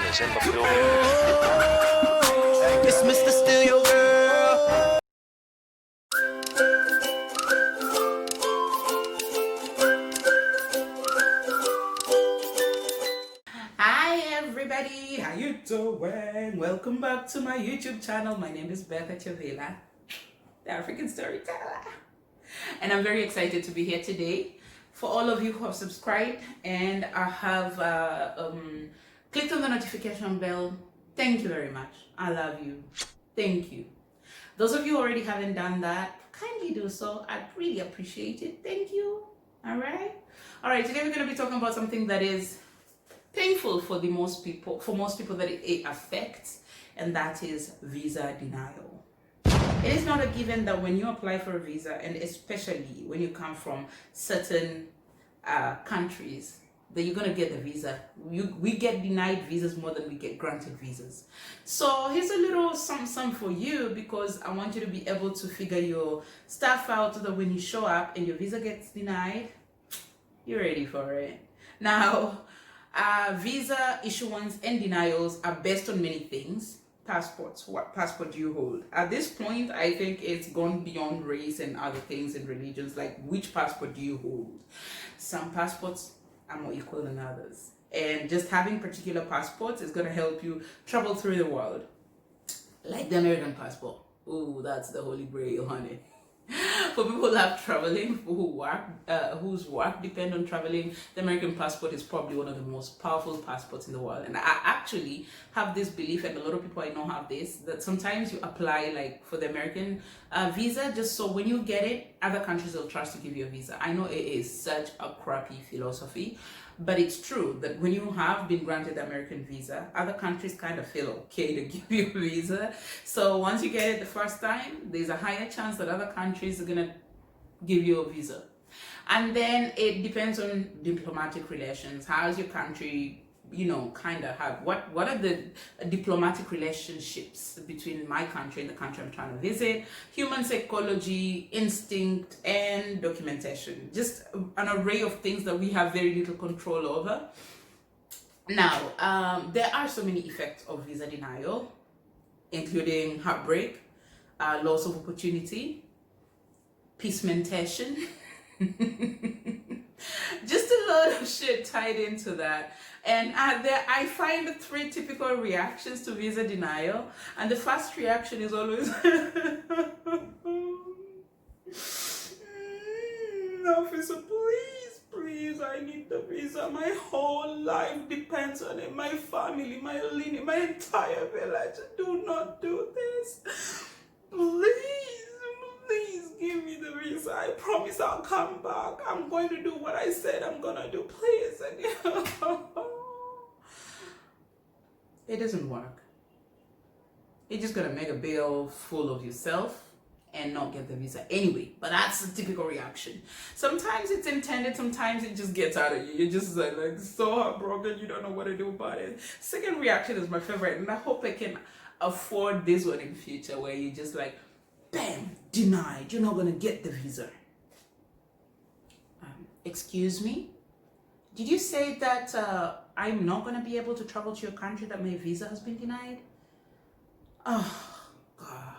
is in the building. It's Mr. Steal Your Girl. Hi everybody, how you doing? Welcome back to my YouTube channel. My name is Beth Atiavila, the African Storyteller. And I'm very excited to be here today. For all of you who have subscribed and have clicked on the notification bell, thank you very much. I love you. Thank you. Those of you who already haven't done that, kindly do so. I'd really appreciate it. Thank you. All right. Today we're going to be talking about something that is painful for most people that it affects, and that is visa denial. It is not a given that when you apply for a visa, and especially when you come from certain countries, that you're gonna get the visa. We get denied visas more than we get granted visas. So here's a little something for you, because I want you to be able to figure your stuff out so that when you show up and your visa gets denied, you're ready for it. Now, visa issuance and denials are based on many things. Passports. What passport do you hold? At this point, I think it's gone beyond race and other things and religions. Like, which passport do you hold? Some passports are more equal than others. And just having particular passports is going to help you travel through the world. Like the American passport. Ooh, that's the holy grail, honey. For people who love traveling, whose work depend on traveling, the American passport is probably one of the most powerful passports in the world. And I actually have this belief, and a lot of people I know have this, that sometimes you apply like for the American visa just so when you get it, other countries will trust to give you a visa. I know it is such a crappy philosophy, but it's true that when you have been granted the American visa, other countries kind of feel okay to give you a visa. So once you get it the first time, there's a higher chance that other countries are gonna give you a visa. And then it depends on diplomatic relations. How's your country, kind of have, what are the diplomatic relationships between my country and the country I'm trying to visit? Human psychology, instinct, and documentation. Just an array of things that we have very little control over. Now, there are so many effects of visa denial, including heartbreak, loss of opportunity, peacementation, just a lot of shit tied into that. And I find 3 typical reactions to visa denial. And the first reaction is always, officer, please, I need the visa. My whole life depends on it. My family, my lineage, my entire village. Do not do this. Please give me the visa. I promise I'll come back. I'm going to do what I said I'm gonna do. Please. It doesn't work. You're just gonna make a bill full of yourself and not get the visa anyway. But that's the typical reaction. Sometimes it's intended, sometimes it just gets out of you. You're just like so heartbroken, you don't know what to do about it. Second reaction is my favorite, and I hope I can afford this one in future, where you just like, bam, denied, you're not gonna get the visa. Excuse me? Did you say that I'm not gonna be able to travel to your country, that my visa has been denied? Oh, God.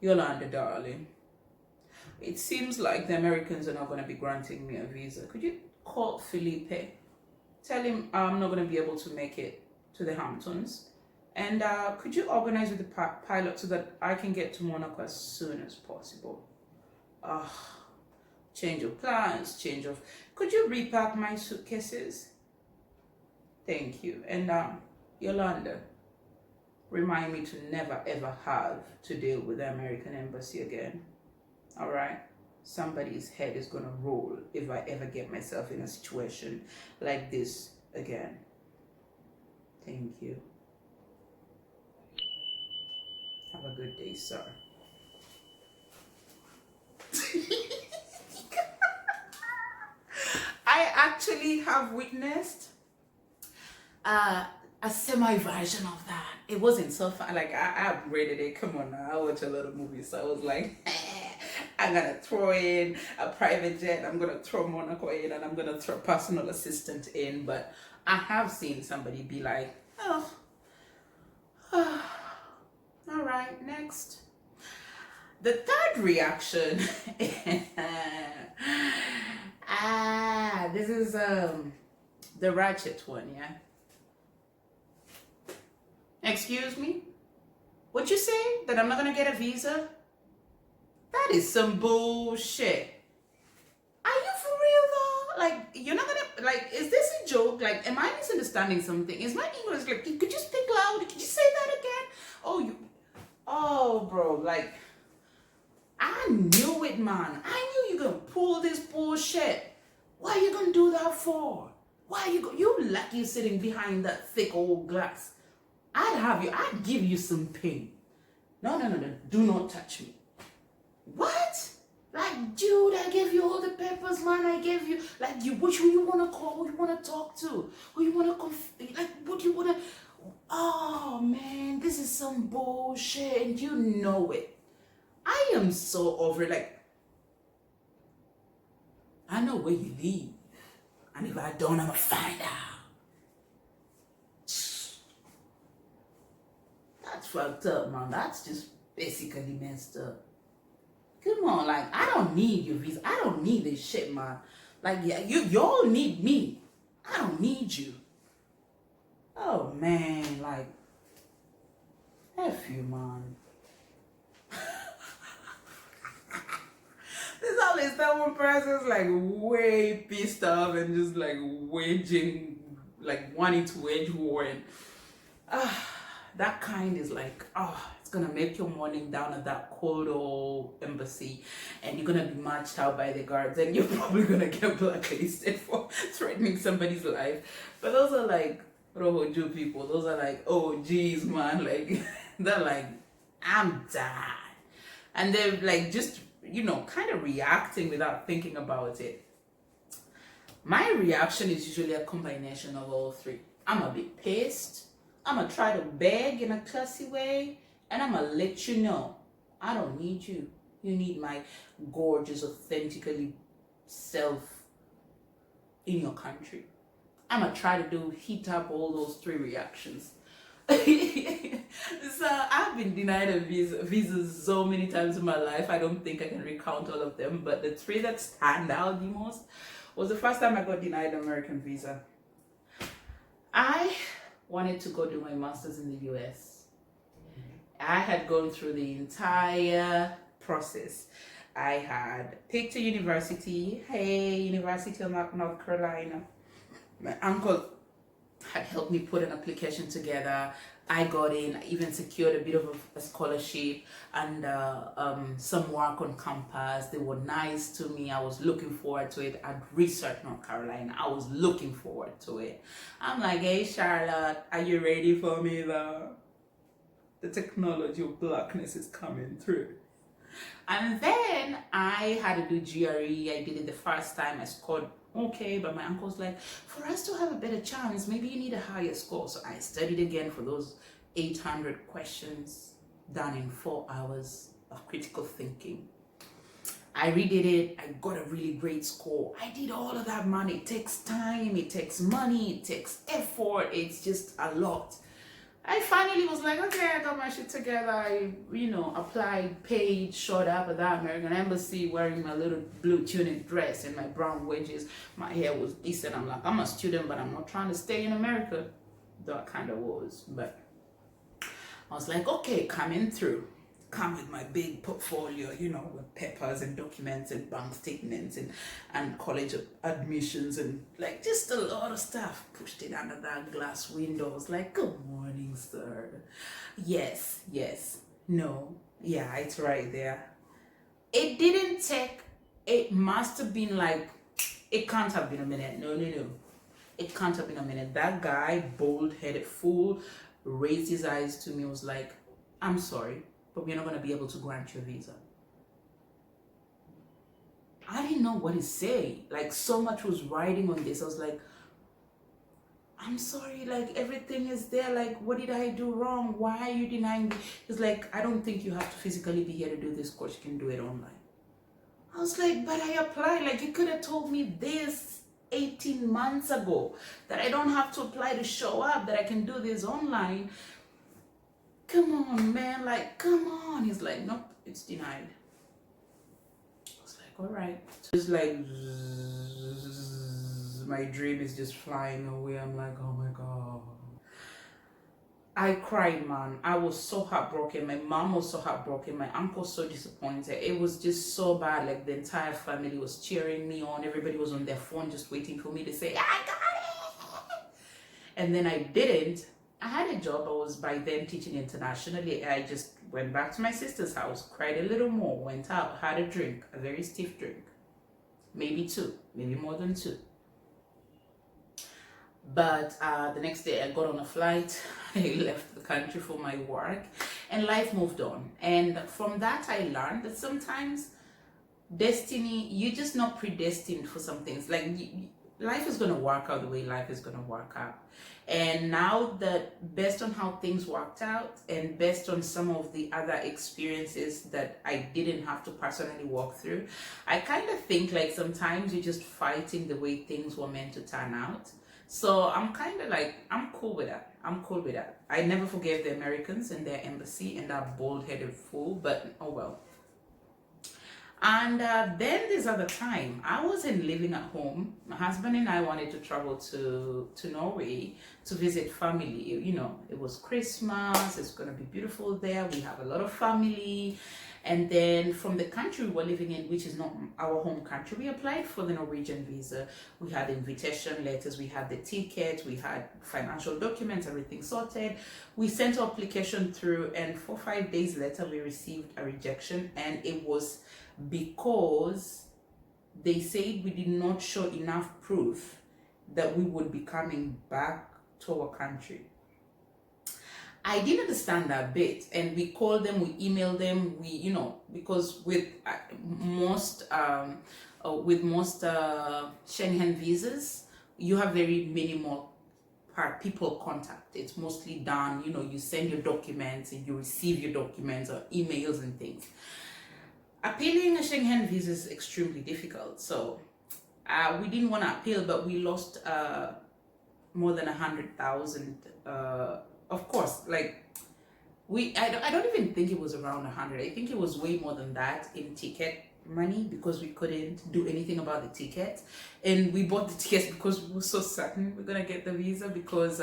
Yolanda, darling, it seems like the Americans are not gonna be granting me a visa. Could you call Felipe? Tell him I'm not gonna be able to make it to the Hamptons. And could you organize with the pilot so that I can get to Monaco as soon as possible? Change of plans, could you repack my suitcases? Thank you. And Yolanda, remind me to never ever have to deal with the American embassy again. All right? Somebody's head is gonna roll if I ever get myself in a situation like this again. Thank you. Have a good day, sir. I actually have witnessed a semi-version of that. It wasn't so fun. Like, I upgraded it. Come on now. I watch a lot of movies. So I was like, I'm gonna throw in a private jet, I'm gonna throw Monaco in, and I'm gonna throw personal assistant in. But I have seen somebody be like, oh, all right, next. The third reaction, this is the ratchet one, yeah. Excuse me? What you say? That I'm not gonna get a visa? That is some bullshit. Are you for real though? Like, you're not gonna, like, is this a joke? Like, am I misunderstanding something? Is my English like, could you speak loud? Could you say that again? Oh, bro, like, I knew it, man. I knew you're gonna pull this bullshit. Why are you gonna do that for? Why are you lucky sitting behind that thick old glass. I'd give you some pain. No, do not touch me. What? Like, dude, I gave you all the papers, man. I gave you, like, who you want to call, who you want to talk to, who you want to, like, what do you want to, oh, man, this is some bullshit, and you know it. I am so over it. Like, I know where you live, and if I don't, I'm going to find out. That's fucked up, man. That's just basically messed up. Come on, like, I don't need your visa. I don't need this shit, man. Like, yeah, y'all need me. I don't need you. Oh, man, like, F you, man. There's always that one person's, like, way pissed off and just, like, waging, like, wanting to wage war. And, that kind is like, it's gonna make your morning down at that cold old embassy, and you're gonna be marched out by the guards, and you're probably gonna get blacklisted for threatening somebody's life. But those are like Rohoju people. Those are like, oh geez, man, like they're like, I'm done, and they're like just kind of reacting without thinking about it. My reaction is usually a combination of all three. I'm a bit pissed. I'm going to try to beg in a classy way, and I'm going to let you know, I don't need you. You need my gorgeous, authentically self in your country. I'm going to try to heat up all those three reactions. So I've been denied a visa so many times in my life, I don't think I can recount all of them, but the three that stand out the most was the first time I got denied an American visa. I wanted to go do my master's in the US. I had gone through the entire process. I had picked a university, University of North Carolina. My uncle had helped me put an application together. I got in, I even secured a bit of a scholarship and some work on campus. They were nice to me. I was looking forward to it. I'd researched North Carolina. I was looking forward to it. I'm like, hey Charlotte, are you ready for me though? The technology of blackness is coming through. And then I had to do GRE. I did it the first time. I scored okay, but my uncle's like, for us to have a better chance, maybe you need a higher score. So I studied again for those 800 questions, done in 4 hours of critical thinking. I redid it. I got a really great score. I did all of that, man. It takes time, it takes money, it takes effort. It's just a lot. I finally was like, okay, I got my shit together. I, applied, paid, showed up at that American embassy wearing my little blue tunic dress and my brown wedges. My hair was decent. I'm like, I'm a student, but I'm not trying to stay in America. Though I kind of was. But I was like, okay, coming through. Come with my big portfolio, with papers and documents and bank statements and college admissions and like just a lot of stuff. Pushed it under that glass window. I was like, good morning, sir. Yes, no, yeah, it's right there. It didn't take, it must have been like, it can't have been a minute. No. It can't have been a minute. That guy, bald-headed fool, raised his eyes to me, was like, I'm sorry, but we're not going to be able to grant you a visa. I didn't know what to say. Like, so much was riding on this. I was like, I'm sorry, like, everything is there. Like, what did I do wrong? Why are you denying me? It's like, I don't think you have to physically be here to do this course. You can do it online. I was like, but I applied. Like, you could have told me this 18 months ago, that I don't have to apply to show up, that I can do this online. Come on, man. Like, come on. He's like, nope, it's denied. I was like, all right. It's like, my dream is just flying away. I'm like, oh my God. I cried, man. I was so heartbroken. My mom was so heartbroken. My uncle was so disappointed. It was just so bad. Like, the entire family was cheering me on. Everybody was on their phone just waiting for me to say, I got it. And then I didn't. I had a job. I was by then teaching internationally. I just went back to my sister's house, cried a little more, went out, had a drink, a very stiff drink. Maybe two, maybe more than two. But the next day I got on a flight. I left the country for my work, and life moved on. And from that I learned that sometimes destiny, you're just not predestined for some things. Like, life is going to work out the way life is going to work out. And now that, based on how things worked out and based on some of the other experiences that I didn't have to personally walk through, I kind of think like sometimes you're just fighting the way things were meant to turn out. So I'm kind of like, I'm cool with that. I'm cool with that. I never forgave the Americans and their embassy and that bald-headed fool, but oh well. And then this other time, I wasn't living at home. My husband and I wanted to travel to Norway to visit family. You know, it was Christmas. It's going to be beautiful there. We have a lot of family. And then from the country we were living in, which is not our home country, we applied for the Norwegian visa. We had invitation letters, we had the ticket, we had financial documents, everything sorted. We sent our application through, and 4 or 5 days later, we received a rejection. And it was because they said we did not show enough proof that we would be coming back to our country. I didn't understand that bit, and we called them, we emailed them, we, you know, because with most Schengen visas, you have very minimal people contact. It's mostly done, you know, you send your documents and you receive your documents or emails and things. Appealing a Schengen visa is extremely difficult, so we didn't want to appeal, but we lost more than 100,000. Of course, like I don't even think it was around 100. I think it was way more than that in ticket money, because we couldn't do anything about the ticket, and we bought the tickets because we were so certain we're gonna get the visa, because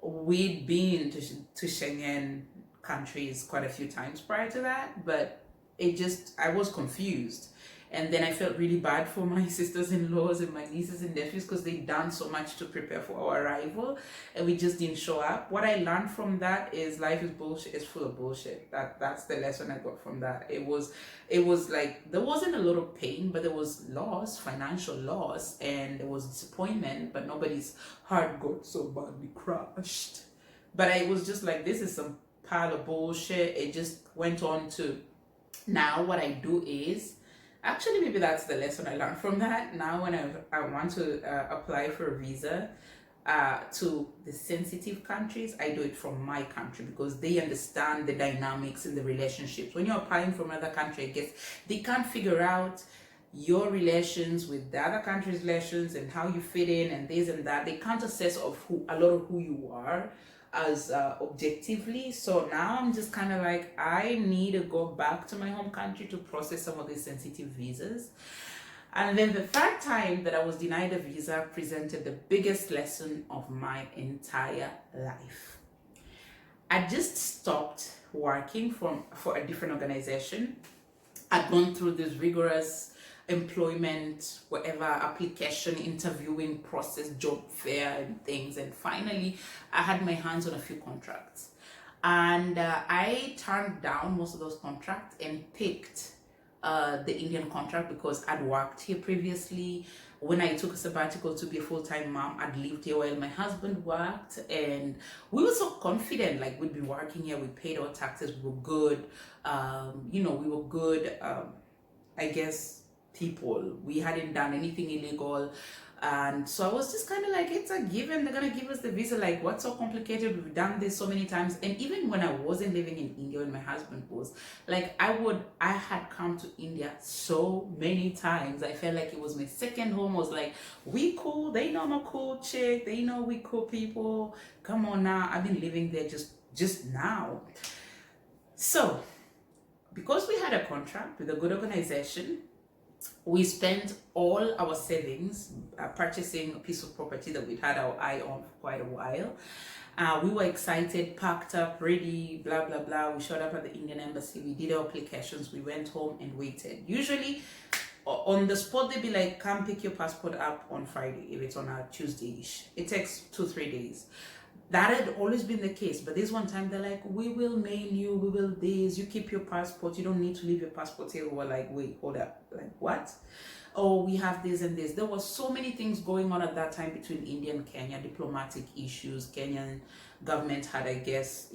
we'd been to Schengen countries quite a few times prior to that, but I was confused. And then I felt really bad for my sisters-in-laws and my nieces and nephews, because they'd done so much to prepare for our arrival and we just didn't show up. What I learned from that is life is bullshit. It's full of bullshit. That's the lesson I got from that. It was like, there wasn't a lot of pain, but there was loss, financial loss, and there was disappointment, but nobody's heart got so badly crushed. But I was just like, this is some pile of bullshit. It just went on to, now what I do is, actually, maybe that's the lesson I learned from that. Now when I want to apply for a visa to the sensitive countries, I do it from my country, because they understand the dynamics and the relationships. When you're applying from another country, I guess they can't figure out your relations with the other country's relations and how you fit in and this and that. They can't assess a lot of who you are as objectively. So now I'm just kind of like, I need to go back to my home country to process some of these sensitive visas. And then the third time that I was denied a visa presented the biggest lesson of my entire life. I just stopped working for a different organization. I'd gone through this rigorous employment, whatever, application, interviewing process, job fair and things, and finally I had my hands on a few contracts, and I turned down most of those contracts and picked the Indian contract, because I'd worked here previously. When I took a sabbatical to be a full-time mom, I'd lived here while my husband worked, and we were so confident, like we'd be working here, we paid our taxes, we were good, you know, we were good, I guess, people. We hadn't done anything illegal. And so I was just kind of like, it's a given, they're gonna give us the visa, like what's so complicated, we've done this so many times. And even when I wasn't living in India, when my husband was, like I had come to India so many times, I felt like it was my second home. I was like, we cool, they know I'm a cool chick, they know we cool people, come on now, I've been living there just now. So because we had a contract with a good organization, we spent all our savings purchasing a piece of property that we'd had our eye on for quite a while. We were excited, packed up, ready, blah, blah, blah. We showed up at the Indian embassy. We did our applications. We went home and waited. Usually on the spot, they'd be like, come pick your passport up on Friday if it's on a Tuesday-ish. It takes 2-3 days. That had always been the case, but this one time they're like, we will mail you, we will this, you keep your passport, you don't need to leave your passport here. We were like, wait, hold up, like what? Oh, we have this and this. There was so many things going on at that time between India and Kenya, diplomatic issues. Kenyan government had, I guess,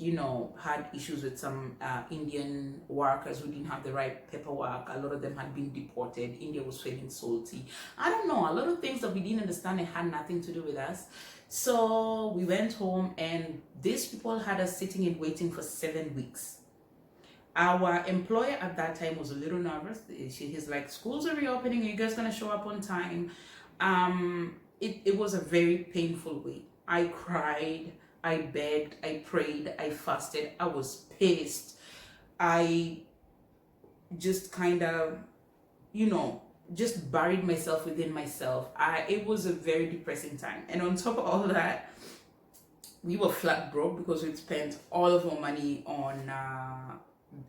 had issues with some Indian workers who didn't have the right paperwork. A lot of them had been deported. India was feeling salty. I don't know, a lot of things that we didn't understand and had nothing to do with us. So we went home and these people had us sitting and waiting for 7 weeks. Our employer at that time was a little nervous. He's like, schools are reopening, are you guys gonna show up on time? It was a very painful wait. I cried, I begged, I prayed, I fasted, I was pissed. I just kind of, just buried myself within myself. It was a very depressing time. And on top of all that, we were flat broke because we'd spent all of our money on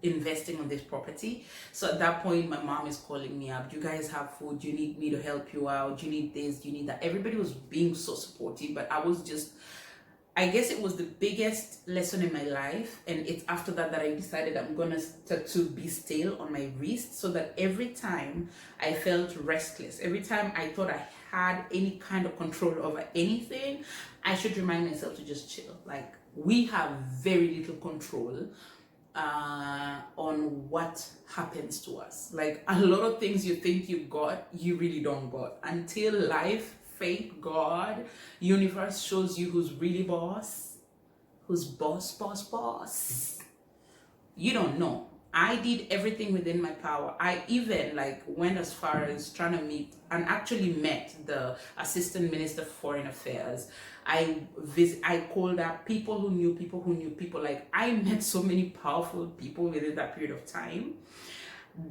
investing on this property. So at that point, my mom is calling me up. Do you guys have food? Do you need me to help you out? Do you need this? Do you need that? Everybody was being so supportive, but I guess it was the biggest lesson in my life. And it's after that I decided I'm gonna start to be still on my wrist, so that every time I felt restless, every time I thought I had any kind of control over anything, I should remind myself to just chill. Like, we have very little control on what happens to us. Like, a lot of things you think you got, you really don't got, until life, fate, God, universe shows you who's really boss, who's boss. You don't know. I did everything within my power. I even went as far as trying to meet and actually met the Assistant Minister for Foreign Affairs. I called up people who knew people. Like, I met so many powerful people within that period of time.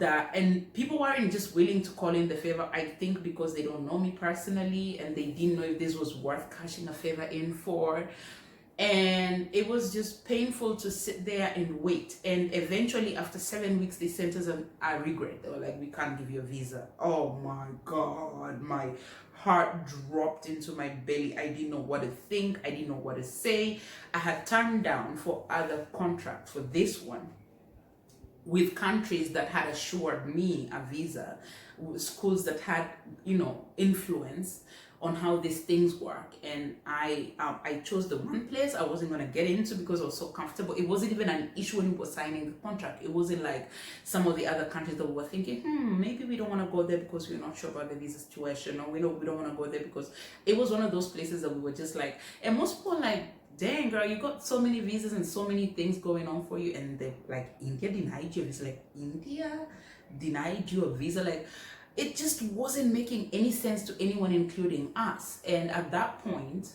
And people weren't just willing to call in the favor, I think, because they don't know me personally and they didn't know if this was worth cashing a favor in for. And it was just painful to sit there and wait. And eventually, after 7 weeks, they sent us a regret. They were like, we can't give you a visa. Oh my God, my heart dropped into my belly. I didn't know what to think. I didn't know what to say. I had turned down for other contracts for this one with countries that had assured me a visa, schools that had, influence on how these things work. And I chose the one place I wasn't going to get into because I was so comfortable. It wasn't even an issue when we were signing the contract. It wasn't like some of the other countries that we were thinking, maybe we don't want to go there because we're not sure about the visa situation, or we don't want to go there because it was one of those places that we were just like, and most people like, dang girl, you got so many visas and so many things going on for you, and they like, India denied you. It's like, India denied you a visa? Like, it just wasn't making any sense to anyone, including us. And at that point,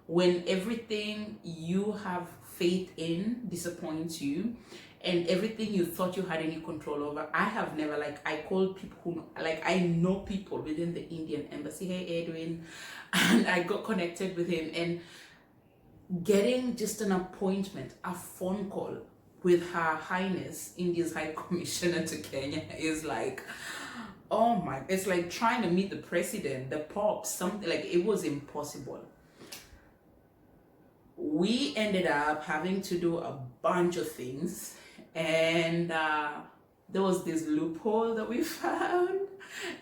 when everything you have faith in disappoints you, and everything you thought you had any control over, I have never, I called people who, I know people within the Indian embassy. Hey Edwin, and I got connected with him, and getting just an appointment, a phone call with Her Highness, India's High Commissioner to Kenya, is like, oh my, it's like trying to meet the president, the pope, something. Like, it was impossible. We ended up having to do a bunch of things, and there was this loophole that we found,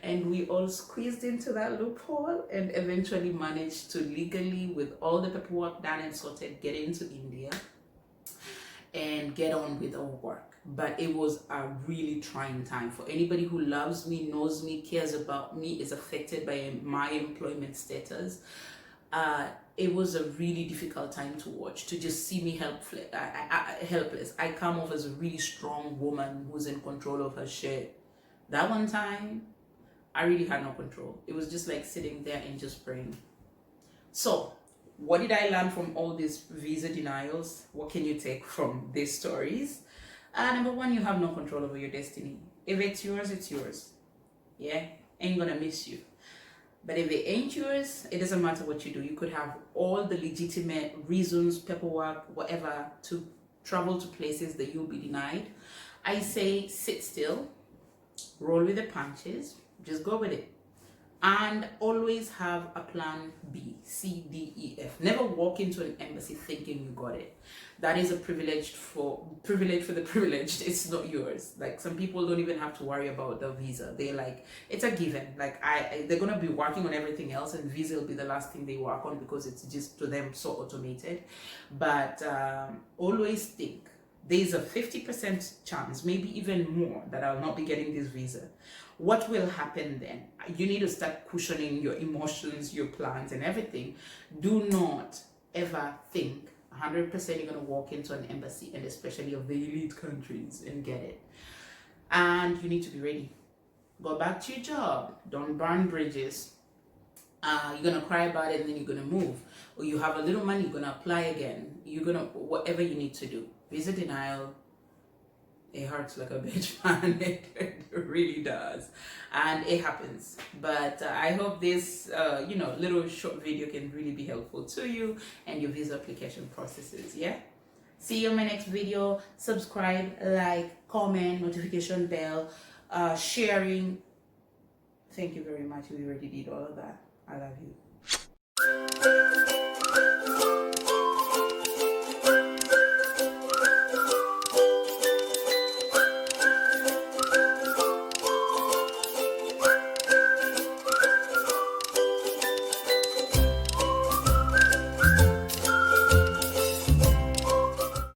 and we all squeezed into that loophole and eventually managed to legally, with all the paperwork done and sorted, get into India and get on with our work. but it was a really trying time for anybody who loves me, knows me, cares about me, is affected by my employment status. It was a really difficult time to watch, to just see me helpless. I come off as a really strong woman who's in control of her shit. That one time, I really had no control. It was just like sitting there and just praying. So, what did I learn from all these visa denials? What can you take from these stories? Number one, you have no control over your destiny. If it's yours, it's yours. Yeah? Ain't gonna miss you. But if it ain't yours, it doesn't matter what you do. You could have all the legitimate reasons, paperwork, whatever, to travel to places that you'll be denied. I say sit still, roll with the punches, just go with it. And always have a plan B, C, D, E, F. Never walk into an embassy thinking you got it. That is a privilege for the privileged. It's not yours. Like, some people don't even have to worry about the visa. They're like, it's a given. Like, they're gonna be working on everything else, and visa will be the last thing they work on because it's just to them so automated. But always think there's a 50% chance, maybe even more, that I'll not be getting this visa. What will happen then? You need to start cushioning your emotions, your plans, and everything. Do not ever think 100% you're going to walk into an embassy, and especially of the elite countries, and get it. And you need to be ready. Go back to your job. Don't burn bridges. You're going to cry about it, and then you're going to move. Or you have a little money, you're going to apply again. You're going to, whatever you need to do. Visa denial, it hurts like a bitch, man. It really does, and it happens. But I hope this little short video can really be helpful to you and your visa application processes. Yeah, see you in my next video. Subscribe, like, comment, notification bell, sharing. Thank you very much. We already did all of that. I love you.